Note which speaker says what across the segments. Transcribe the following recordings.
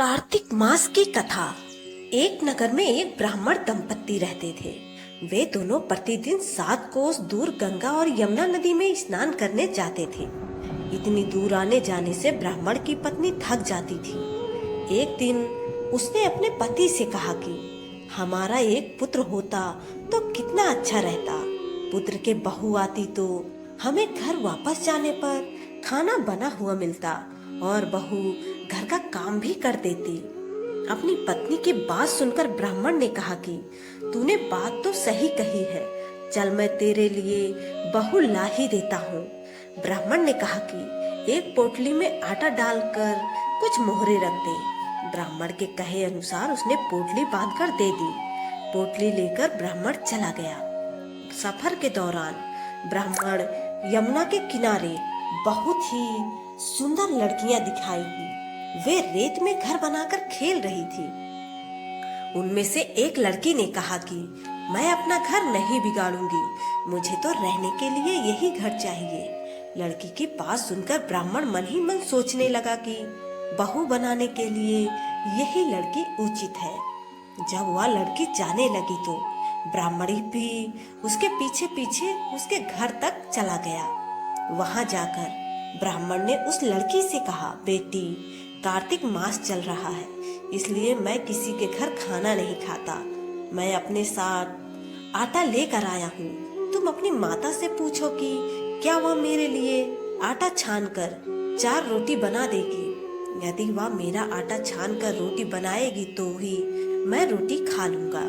Speaker 1: कार्तिक मास की कथा। एक नगर में एक ब्राह्मण दंपत्ति रहते थे। वे दोनों प्रतिदिन 7 कोस दूर गंगा और यमुना नदी में स्नान करने जाते थे। इतनी दूर आने जाने से ब्राह्मण की पत्नी थक जाती थी। एक दिन उसने अपने पति से कहा कि हमारा एक पुत्र होता तो कितना अच्छा रहता। पुत्र के बहू आती तो हमें घर वापस जाने पर खाना बना हुआ मिलता और बहू घर का काम भी कर देती। अपनी पत्नी की बात सुनकर ब्राह्मण ने कहा कि तूने बात तो सही कही है, चल मैं तेरे लिए बहू ला ही देता हूँ। ब्राह्मण ने कहा कि एक पोटली में आटा डालकर कुछ मोहरे रख दे। ब्राह्मण के कहे अनुसार उसने पोटली बांधकर दे दी। पोटली लेकर ब्राह्मण चला गया। सफर के दौरान ब्राह्मण यमुना के किनारे बहुत ही सुंदर लड़कियां दिखाई दी। वे रेत में घर बनाकर खेल रही थी। उनमें से एक लड़की ने कहा कि मैं अपना घर नहीं बिगाड़ूंगी, मुझे तो रहने के लिए यही घर चाहिए। लड़की की बात सुनकर ब्राह्मण मन ही मन सोचने लगा कि बहू बनाने के लिए यही लड़की उचित है। जब वह लड़की जाने लगी तो ब्राह्मणी भी उसके पीछे पीछे उसके घर तक चला गया। वहां जाकर ब्राह्मण ने उस लड़की से कहा, बेटी, कार्तिक मास चल रहा है, इसलिए मैं किसी के घर खाना नहीं खाता। मैं अपने साथ आटा लेकर आया हूँ। तुम अपनी माता से पूछो कि क्या वह मेरे लिए आटा छानकर 4 रोटी बना देगी। यदि वह मेरा आटा छानकर रोटी बनाएगी तो ही मैं रोटी खा लूंगा।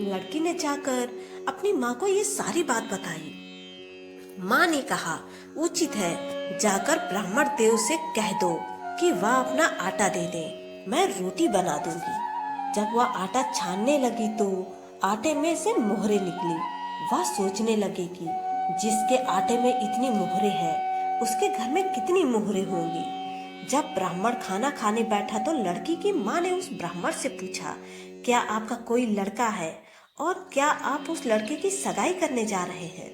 Speaker 1: लड़की ने जाकर अपनी माँ को ये सारी बात बताई। माँ ने कहा, उचित है, जाकर ब्राह्मण देव से कह दो कि वह अपना आटा दे दे, मैं रोटी बना दूंगी। जब वह आटा छानने लगी तो आटे में से मोहरे निकली। वह सोचने लगी कि जिसके आटे में इतनी मोहरे हैं, उसके घर में कितनी मोहरे होंगी। जब ब्राह्मण खाना खाने बैठा तो लड़की की माँ ने उस ब्राह्मण से पूछा, क्या आपका कोई लड़का है और क्या आप उस लड़के की सगाई करने जा रहे हैं।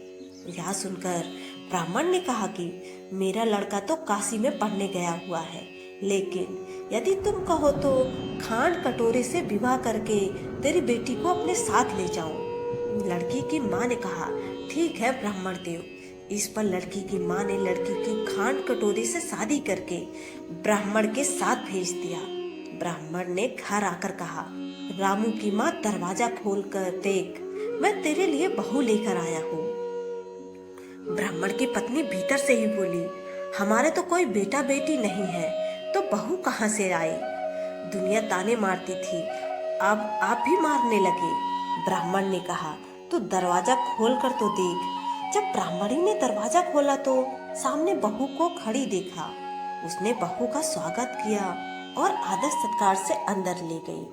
Speaker 1: यह सुनकर ब्राह्मण ने कहा कि मेरा लड़का तो काशी में पढ़ने गया हुआ है, लेकिन यदि तुम कहो तो खांड कटोरे से विवाह करके तेरी बेटी को अपने साथ ले जाऊं। लड़की की माँ ने कहा, ठीक है ब्राह्मण देव। इस पर लड़की की माँ ने लड़की की खांड कटोरे से शादी करके ब्राह्मण के साथ भेज दिया। ब्राह्मण ने घर आकर कहा, रामू की माँ, दरवाजा खोलकर देख, मैं तेरे लिए बहू लेकर आया हूँ। ब्राह्मण की पत्नी भीतर से ही बोली, हमारे तो कोई बेटा बेटी नहीं है, तो बहू कहाँ से आई। दुनिया ताने मारती थी, अब आप भी मारने लगे। ब्राह्मण ने कहा, तो दरवाजा खोल कर तो देख। जब ब्राह्मणी ने दरवाजा खोला तो सामने बहू को खड़ी देखा। उसने बहू का स्वागत किया और आदर सत्कार से अंदर ले गई।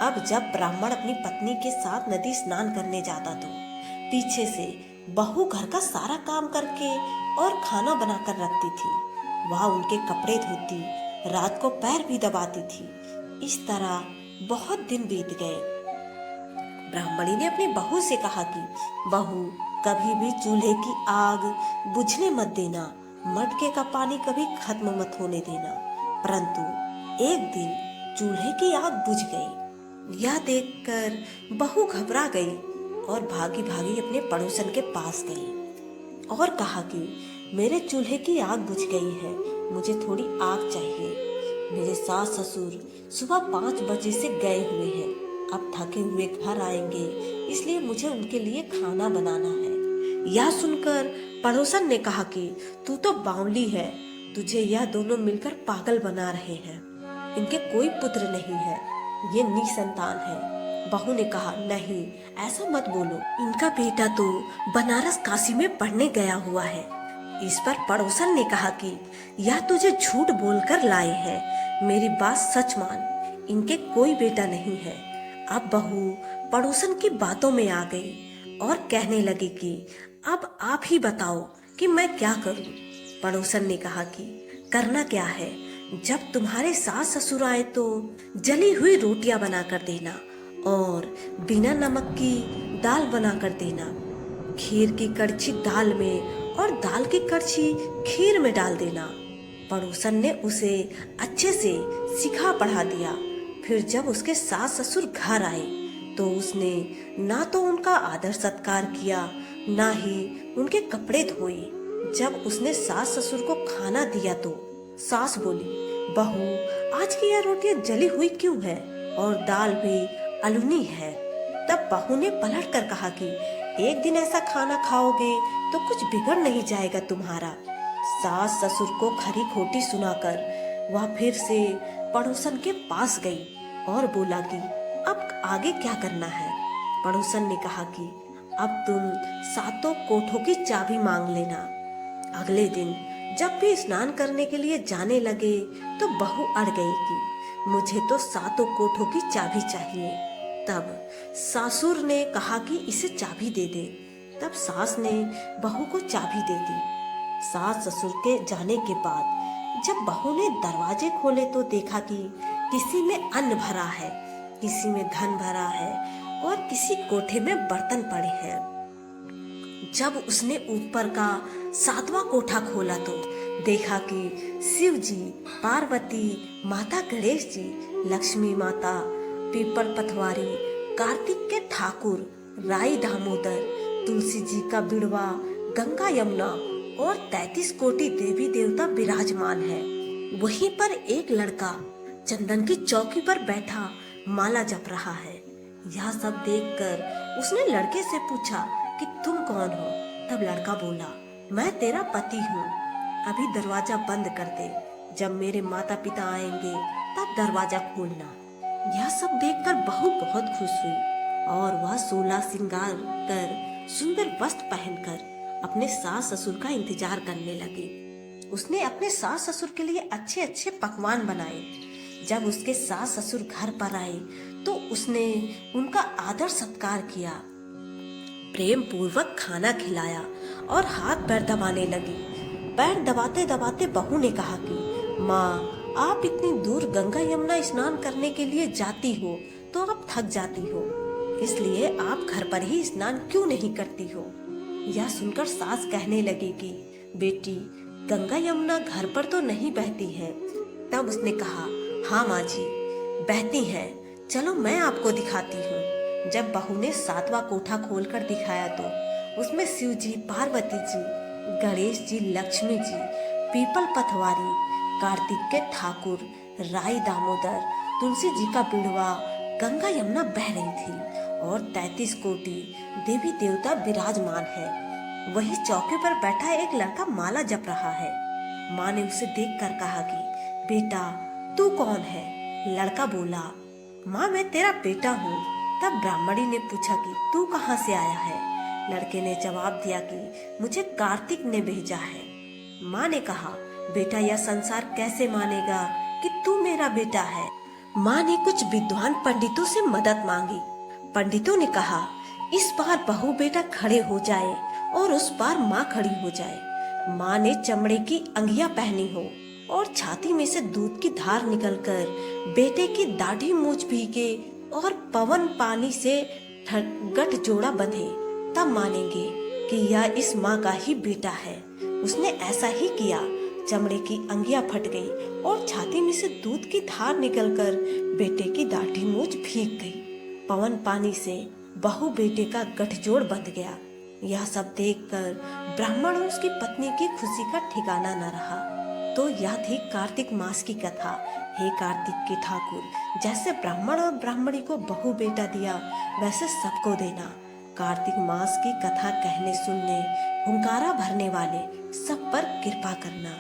Speaker 1: अब जब ब्राह्मण अपनी पत्नी के साथ नदी स्नान करने जाता तो पीछे से बहू घर का सारा काम करके और खाना बनाकर रखती थी। वह उनके कपड़े धोती, रात को पैर भी दबाती थी। इस तरह बहुत दिन बीत गए। ब्राह्मणी ने अपनी बहू से कहा कि बहू, कभी भी चूल्हे की आग बुझने मत देना, मटके का पानी कभी खत्म मत होने देना। परंतु एक दिन चूल्हे की आग बुझ गई। यह देखकर बहू घबरा गई और भागी भागी अपने पड़ोसन के पास गई और कहा कि मेरे चूल्हे की आग बुझ गई है, मुझे थोड़ी आग चाहिए। मेरे सास ससुर सुबह 5 बजे से गए हुए हैं, अब थके हुए घर आएंगे, इसलिए मुझे उनके लिए खाना बनाना है। यह सुनकर पड़ोसन ने कहा कि तू तो बावली है, तुझे यह दोनों मिलकर पागल बना रहे हैं। इनके कोई पुत्र नहीं है, ये निसंतान है। बहू ने कहा, नहीं, ऐसा मत बोलो, इनका बेटा तो बनारस काशी में पढ़ने गया हुआ है। इस पर पड़ोसन ने कहा कि यह तुझे झूठ बोलकर लाए हैं, मेरी बात सच मान, इनके कोई बेटा नहीं है। अब बहू पड़ोसन की बातों में आ गई और कहने लगी कि अब आप ही बताओ कि मैं क्या करूं। पड़ोसन ने कहा कि करना क्या है, जब तुम्हारे सास ससुर आए तो जली हुई रोटियां बना कर देना और बिना नमक की दाल बना कर देना। खीर की कड़छी दाल में और दाल की कड़छी खीर में डाल देना। पड़ोसन ने उसे अच्छे से सिखा पढ़ा दिया। फिर जब उसके सास ससुर घर आए तो उसने ना तो उनका आदर सत्कार किया, ना ही उनके कपड़े धोए। जब उसने सास ससुर को खाना दिया तो सास बोली, बहू, आज की यह रोटियां जली हुई क्यों है और दाल भी अलूनी है। तब बहू ने पलट कर कहा कि एक दिन ऐसा खाना खाओगे तो कुछ बिगड़ नहीं जाएगा तुम्हारा। सास ससुर को खरी खोटी सुनाकर वह फिर से पड़ोसन के पास गई और बोला कि अब आगे क्या करना है। पड़ोसन ने कहा कि अब तुम सातों कोठों की चाबी मांग लेना। अगले दिन जब भी स्नान करने के लिए जाने लगे तो बहू अड़ गई कि मुझे तो सातों कोठों की चाबी चाहिए। तब सासुर ने कहा कि इसे चाबी दे दे। तब सास ने बहू को चाबी दे दी। सास ससुर के जाने के बाद जब बहू ने दरवाजे खोले तो देखा कि किसी में अन्न भरा है, किसी में धन भरा है और किसी कोठे में बर्तन पड़े हैं। जब उसने ऊपर का सातवां कोठा खोला तो देखा कि शिव जी, पार्वती माता, गणेश जी, लक्ष्मी माता, पीपल पथवारी, कार्तिक के ठाकुर, राई दामोदर, तुलसी जी का बिड़वा, गंगा यमुना और 33 कोटि देवी देवता विराजमान है। वहीं पर एक लड़का चंदन की चौकी पर बैठा माला जप रहा है। यह सब देखकर उसने लड़के से पूछा कि तुम कौन हो। तब लड़का बोला, मैं तेरा पति हूँ, अभी दरवाजा बंद कर दे, जब मेरे माता पिता आएंगे तब दरवाजा खोलना। यह सब देखकर बहू बहुत खुश हुई और वह 16 श्रृंगार कर सुंदर वस्त्र पहनकर अपने सास ससुर का इंतजार करने लगी। उसने अपने सास ससुर के लिए अच्छे अच्छे पकवान बनाए। जब उसके सास ससुर घर पर आए तो उसने उनका आदर सत्कार किया, प्रेम पूर्वक खाना खिलाया और हाथ पैर दबाने लगी। पैर दबाते दबाते बहू ने कहा कि माँ, आप इतनी दूर गंगा यमुना स्नान करने के लिए जाती हो तो आप थक जाती हो, इसलिए आप घर पर ही स्नान क्यों नहीं करती हो। यह सुनकर सास कहने लगी कि बेटी, गंगा यमुना घर पर तो नहीं बहती है। तब उसने कहा, हाँ माँ जी, बहती हैं, चलो मैं आपको दिखाती हूँ। जब बहू ने सातवां कोठा खोलकर दिखाया तो उसमें शिव जी, पार्वती जी, गणेश जी, लक्ष्मी जी, पीपल पथवारी, कार्तिक के ठाकुर, राई दामोदर, तुलसी जी का बिड़वा, गंगा यमुना बह रही थी और 33 कोटि देवी देवता विराजमान है। वही चौके पर बैठा एक लड़का माला जप रहा है। माँ ने उसे देखकर कहा कि बेटा, तू कौन है। लड़का बोला, माँ, मैं तेरा बेटा हूँ। तब ब्राह्मणी ने पूछा कि तू कहाँ से आया है। लड़के ने जवाब दिया कि मुझे कार्तिक ने भेजा है। माँ ने कहा, बेटा, यह संसार कैसे मानेगा कि तू मेरा बेटा है। माँ ने कुछ विद्वान पंडितों से मदद मांगी। पंडितों ने कहा, इस बार बहू बेटा खड़े हो जाए और उस बार माँ खड़ी हो जाए। माँ ने चमड़े की अंगिया पहनी हो और छाती में से दूध की धार निकलकर बेटे की दाढ़ी मूछ भीगे और पवन पानी से गठ जोड़ा बंधे, तब मानेंगे कि यह इस माँ का ही बेटा है। उसने ऐसा ही किया। चमड़े की अंगिया फट गई और छाती में से दूध की धार निकलकर बेटे की दाढ़ी मूछ भीग गई। पवन पानी से बहू बेटे का गठजोड़ बंध गया। यह सब देखकर ब्राह्मण और उसकी पत्नी की खुशी का ठिकाना न रहा। तो यह थी कार्तिक मास की कथा। हे कार्तिक के ठाकुर, जैसे ब्राह्मण और ब्राह्मणी को बहू बेटा दिया वैसे सबको देना। कार्तिक मास की कथा कहने सुनने हुंकारा भरने वाले सब पर कृपा करना।